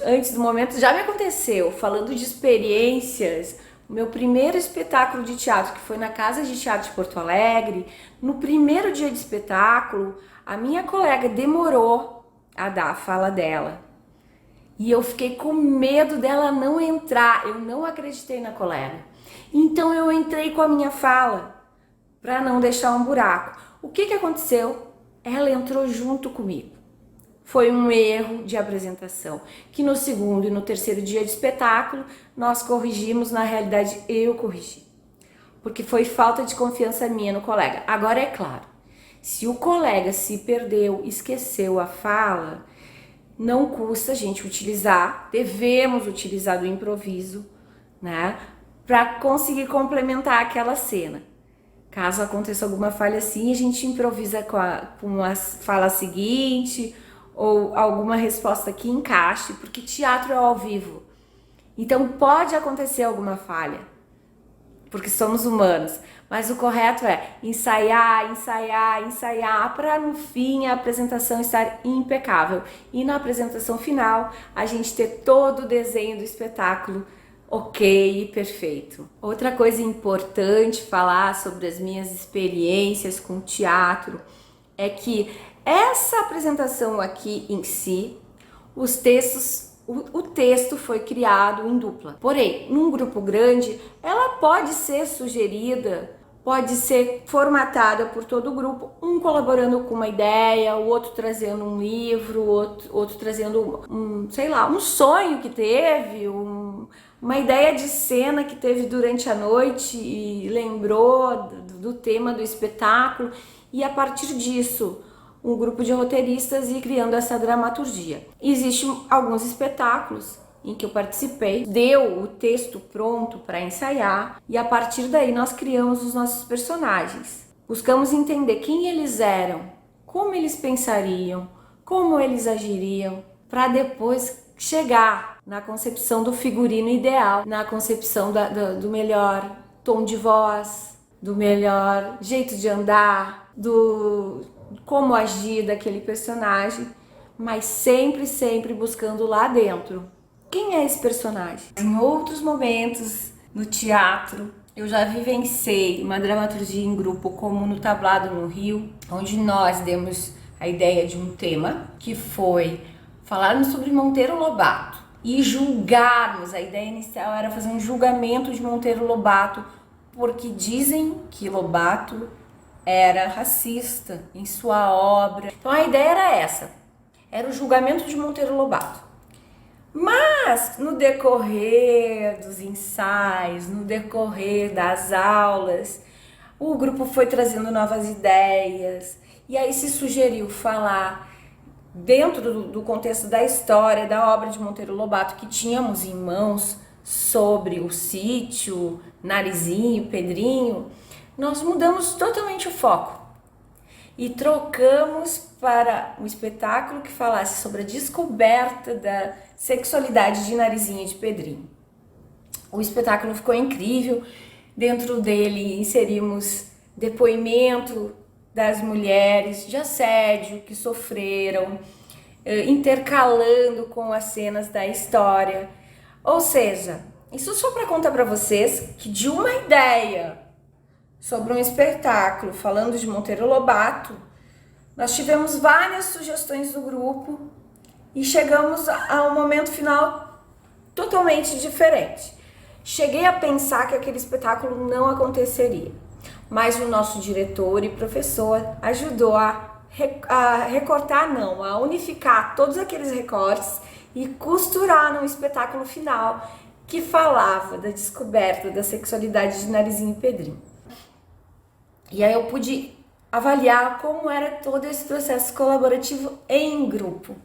antes do momento. Já me aconteceu, falando de experiências, o meu primeiro espetáculo de teatro, que foi na Casa de Teatro de Porto Alegre, no primeiro dia de espetáculo, a minha colega demorou a dar a fala dela. E eu fiquei com medo dela não entrar, eu não acreditei na colega. Então eu entrei com a minha fala, para não deixar um buraco. O que aconteceu? Ela entrou junto comigo. Foi um erro de apresentação, que no segundo e no terceiro dia de espetáculo nós corrigimos, na realidade eu corrigi, porque foi falta de confiança minha no colega. Agora é claro, se o colega se perdeu, esqueceu a fala, não custa a gente utilizar, devemos utilizar do improviso, né, para conseguir complementar aquela cena. Caso aconteça alguma falha assim, a gente improvisa com a fala seguinte, ou alguma resposta que encaixe, porque teatro é ao vivo. Então pode acontecer alguma falha, porque somos humanos, mas o correto é ensaiar, ensaiar, ensaiar, para no fim a apresentação estar impecável. E na apresentação final, a gente ter todo o desenho do espetáculo ok e perfeito. Outra coisa importante falar sobre as minhas experiências com teatro é que essa apresentação aqui em si, os textos, o texto foi criado em dupla. Porém, num grupo grande, ela pode ser sugerida, pode ser formatada por todo o grupo, um colaborando com uma ideia, o outro trazendo um livro, outro trazendo um sonho que teve, uma ideia de cena que teve durante a noite e lembrou do tema do espetáculo, e a partir disso um grupo de roteiristas e criando essa dramaturgia. Existem alguns espetáculos em que eu participei, deu o texto pronto para ensaiar e a partir daí nós criamos os nossos personagens. Buscamos entender quem eles eram, como eles pensariam, como eles agiriam, para depois chegar na concepção do figurino ideal, na concepção do melhor tom de voz, do melhor jeito de andar, do como agir daquele personagem, mas sempre buscando lá dentro. Quem é esse personagem? Em outros momentos no teatro, eu já vivenciei uma dramaturgia em grupo, como no Tablado no Rio, onde nós demos a ideia de um tema, que foi falarmos sobre Monteiro Lobato e julgarmos. A ideia inicial era fazer um julgamento de Monteiro Lobato, porque dizem que Lobato era racista em sua obra. Então a ideia era essa, era o julgamento de Monteiro Lobato. Mas no decorrer dos ensaios, no decorrer das aulas, o grupo foi trazendo novas ideias e aí se sugeriu falar dentro do contexto da história, da obra de Monteiro Lobato que tínhamos em mãos, sobre o sítio, Narizinho, Pedrinho. Nós mudamos totalmente o foco. e trocamos para um espetáculo que falasse sobre a descoberta da sexualidade de Narizinha de Pedrinho. O espetáculo ficou incrível, dentro dele inserimos depoimento das mulheres de assédio que sofreram, intercalando com as cenas da história. Ou seja, isso só para contar para vocês que de uma ideia sobre um espetáculo falando de Monteiro Lobato, nós tivemos várias sugestões do grupo e chegamos a um momento final totalmente diferente. Cheguei a pensar que aquele espetáculo não aconteceria, mas o nosso diretor e professor ajudou a unificar todos aqueles recortes e costurar num espetáculo final que falava da descoberta da sexualidade de Narizinho e Pedrinho. E aí eu pude avaliar como era todo esse processo colaborativo em grupo.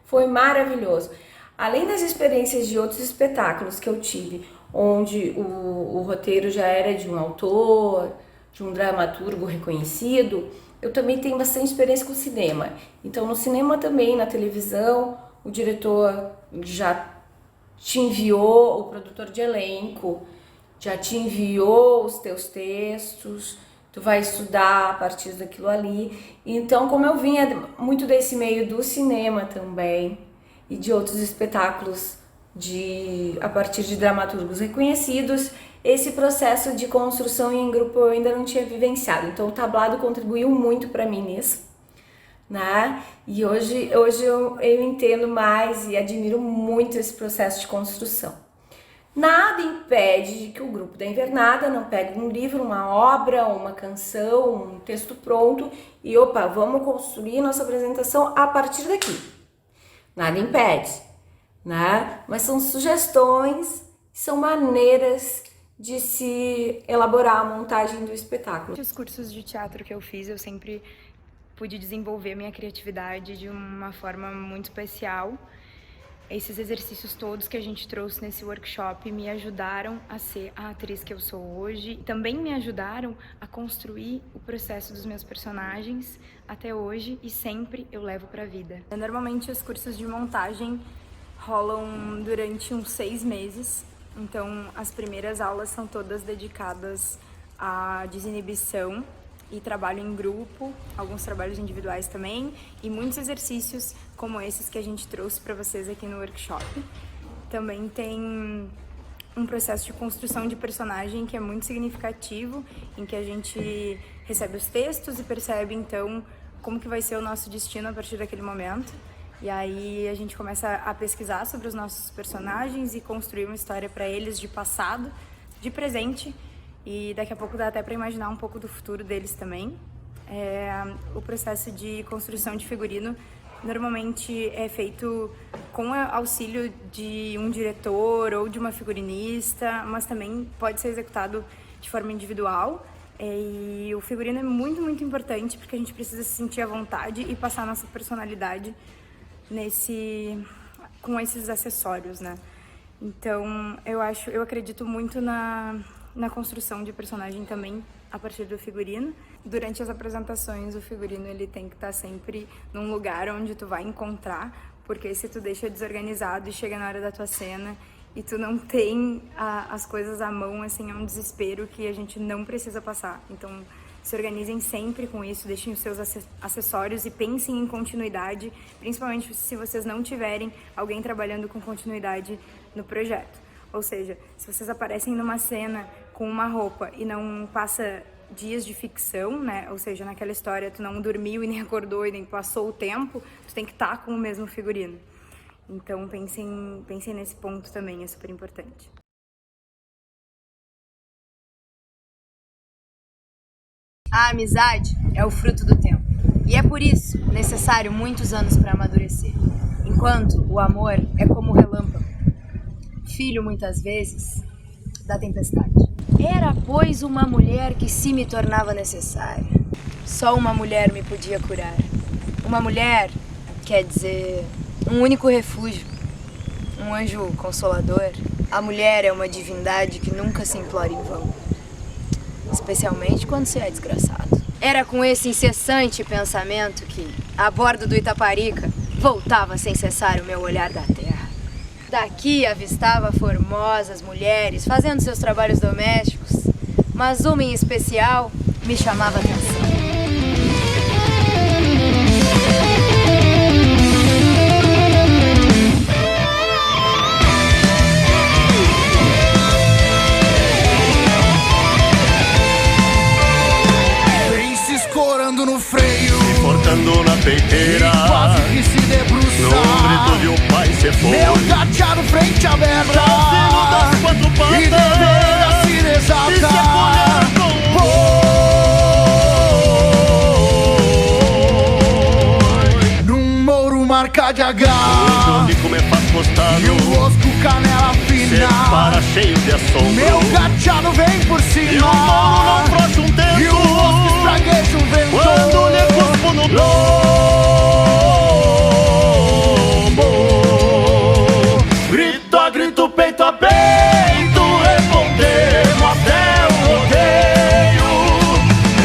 Foi maravilhoso. Além das experiências de outros espetáculos que eu tive, onde o roteiro já era de um autor, de um dramaturgo reconhecido, eu também tenho bastante experiência com cinema. Então, no cinema também, na televisão, o diretor já te enviou, o produtor de elenco já te enviou os teus textos, tu vai estudar a partir daquilo ali. Então, como eu vinha muito desse meio do cinema também e de outros espetáculos a partir de dramaturgos reconhecidos, esse processo de construção em grupo eu ainda não tinha vivenciado. Então o tablado contribuiu muito para mim nisso, né? E hoje eu entendo mais e admiro muito esse processo de construção. Nada impede que o grupo da Invernada não pegue um livro, uma obra, uma canção, um texto pronto e vamos construir nossa apresentação a partir daqui. Nada impede, né? Mas são sugestões, são maneiras de se elaborar a montagem do espetáculo. Os cursos de teatro que eu fiz, eu sempre pude desenvolver a minha criatividade de uma forma muito especial. Esses exercícios todos que a gente trouxe nesse workshop me ajudaram a ser a atriz que eu sou hoje. Também me ajudaram a construir o processo dos meus personagens até hoje e sempre eu levo para a vida. Normalmente os cursos de montagem rolam durante uns 6 meses. Então, as primeiras aulas são todas dedicadas à desinibição e trabalho em grupo, alguns trabalhos individuais também, e muitos exercícios como esses que a gente trouxe para vocês aqui no workshop. Também tem um processo de construção de personagem que é muito significativo, em que a gente recebe os textos e percebe, então, como que vai ser o nosso destino a partir daquele momento. E aí a gente começa a pesquisar sobre os nossos personagens e construir uma história para eles de passado, de presente, e daqui a pouco dá até para imaginar um pouco do futuro deles também. O processo de construção de figurino normalmente é feito com o auxílio de um diretor ou de uma figurinista, mas também pode ser executado de forma individual. E o figurino é muito, muito importante porque a gente precisa se sentir à vontade e passar a nossa personalidade com esses acessórios, né? Então, eu acredito muito na construção de personagem também a partir do figurino. Durante as apresentações, o figurino ele tem que estar sempre num lugar onde tu vai encontrar, porque se tu deixa desorganizado e chega na hora da tua cena e tu não tem as coisas à mão, assim, é um desespero que a gente não precisa passar. Então, se organizem sempre com isso, deixem os seus acessórios e pensem em continuidade, principalmente se vocês não tiverem alguém trabalhando com continuidade no projeto. Ou seja, se vocês aparecem numa cena com uma roupa e não passa dias de ficção, né? Ou seja, naquela história tu não dormiu e nem acordou e nem passou o tempo, tu tem que estar com o mesmo figurino. Então pensem nesse ponto também, é super importante. A amizade é o fruto do tempo, e é por isso necessário muitos anos para amadurecer, enquanto o amor é como o relâmpago, filho muitas vezes da tempestade. Era, pois, uma mulher que se me tornava necessária. Só uma mulher me podia curar. Uma mulher, quer dizer, um único refúgio, um anjo consolador. A mulher é uma divindade que nunca se implora em vão, especialmente quando se é desgraçado. Era com esse incessante pensamento que, a bordo do Itaparica, voltava sem cessar o meu olhar da terra. Daqui avistava formosas mulheres fazendo seus trabalhos domésticos, mas uma em especial me chamava a atenção. No freio, se cortando na peiteira, e quase que se debruça. No grito de o pai se foi. Meu gateado frente aberta, Brasil das quatro patas, e deveria se desata. E se acolher com num mouro marca de H, onde comer faz costado, e o osco canela fina, para cheio de assombro. Meu gateado vem por cima, e o mouro não frouxa um tempo, e o osco espragueja um vento. Quando lhe cuspo no lombo, grito a grito, peito a peito, respondemos até o rodeio.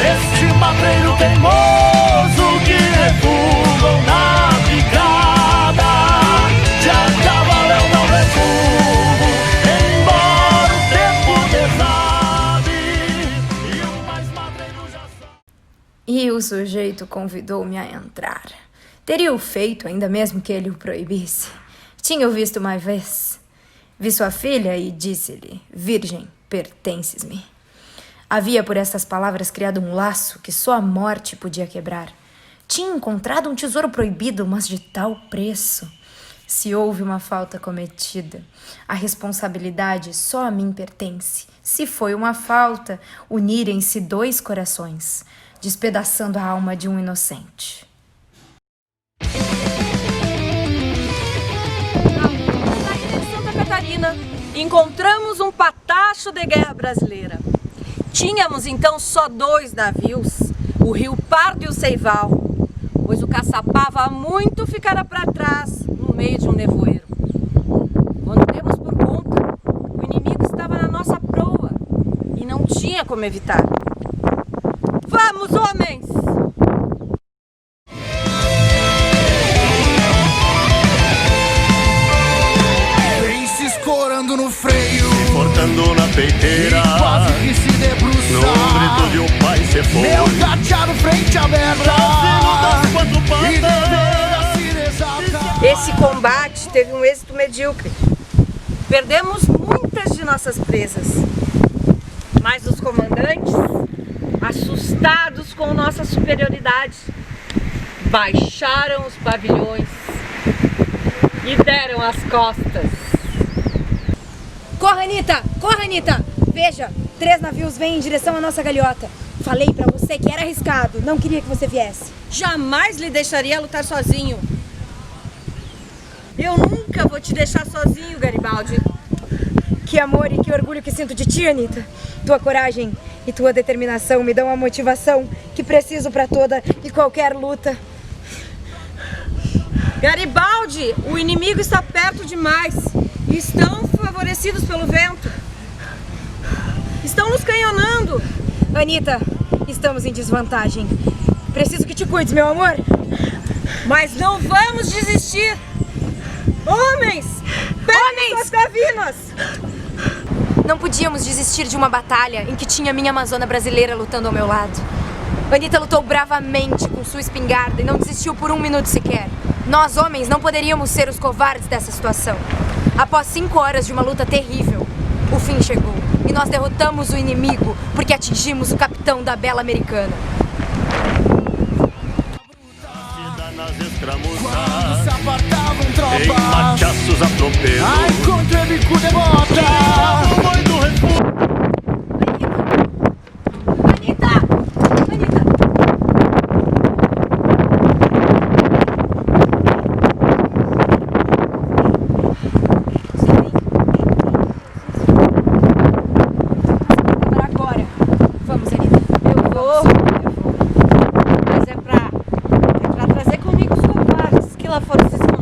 Este matreiro teimoso que refugam na picada, de a cavalo eu não refugo, embora o tempo desabe, e o mais matreiro já sabe. E o sujeito convidou-me a entrar. Teria o feito, ainda mesmo que ele o proibisse. Tinha-o visto uma vez. Vi sua filha e disse-lhe: Virgem, pertences-me. Havia por estas palavras criado um laço que só a morte podia quebrar. Tinha encontrado um tesouro proibido, mas de tal preço. Se houve uma falta cometida, a responsabilidade só a mim pertence. Se foi uma falta, unirem-se dois corações, despedaçando a alma de um inocente. Na ilha de Santa Catarina, encontramos um patacho de guerra brasileira. Tínhamos então só 2 navios, o Rio Pardo e o Ceival, pois o Caçapava há muito ficara para trás, no meio de um nevoeiro. Quando demos por conta, o inimigo estava na nossa proa e não tinha como evitar. Vamos, homens! vem se escorando no freio, se cortando na peiteira, e quase que se debruça. No grito de o pai se foi. Meu gateado frente aberta, Brasil das quatro patas, e deveria se desata. Esse combate teve um êxito medíocre. Perdemos muitas de nossas presas, mas os comandantes, assustados com nossa superioridade, baixaram os pavilhões e deram as costas. Corra, Anitta! Corra, Anitta! Veja, 3 navios vêm em direção à nossa galhota. Falei pra você que era arriscado, não queria que você viesse. Jamais lhe deixaria lutar sozinho. Eu nunca vou te deixar sozinho, Garibaldi. Que amor e que orgulho que sinto de ti, Anitta. Tua coragem e tua determinação me dão a motivação que preciso para toda e qualquer luta. Garibaldi, o inimigo está perto demais. Estão favorecidos pelo vento. Estão nos canhonando. Anitta, estamos em desvantagem. Preciso que te cuides, meu amor. Mas não vamos desistir. Homens, peguem suas cavinas. Não podíamos desistir de uma batalha em que tinha minha amazona brasileira lutando ao meu lado. Anitta lutou bravamente com sua espingarda e não desistiu por 1 minuto sequer. Nós, homens, não poderíamos ser os covardes dessa situação. Após 5 horas de uma luta terrível, o fim chegou e nós derrotamos o inimigo porque atingimos o capitão da bela americana. nas escramuças, Quando se apartavam em tropas, machaços atropelos. ai, contra ele cu de bota. O boi do refúgio. Anitta! Anitta! Agora. Vamos, Anitta. Eu vou. Mas é pra trazer comigo os covardes que lá foram se esconder.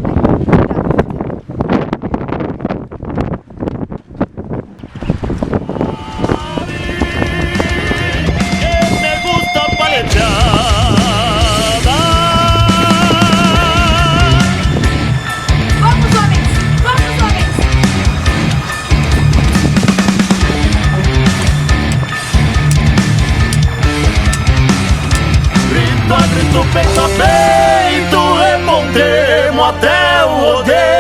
grito peito a peito, respondemos até o rodeio.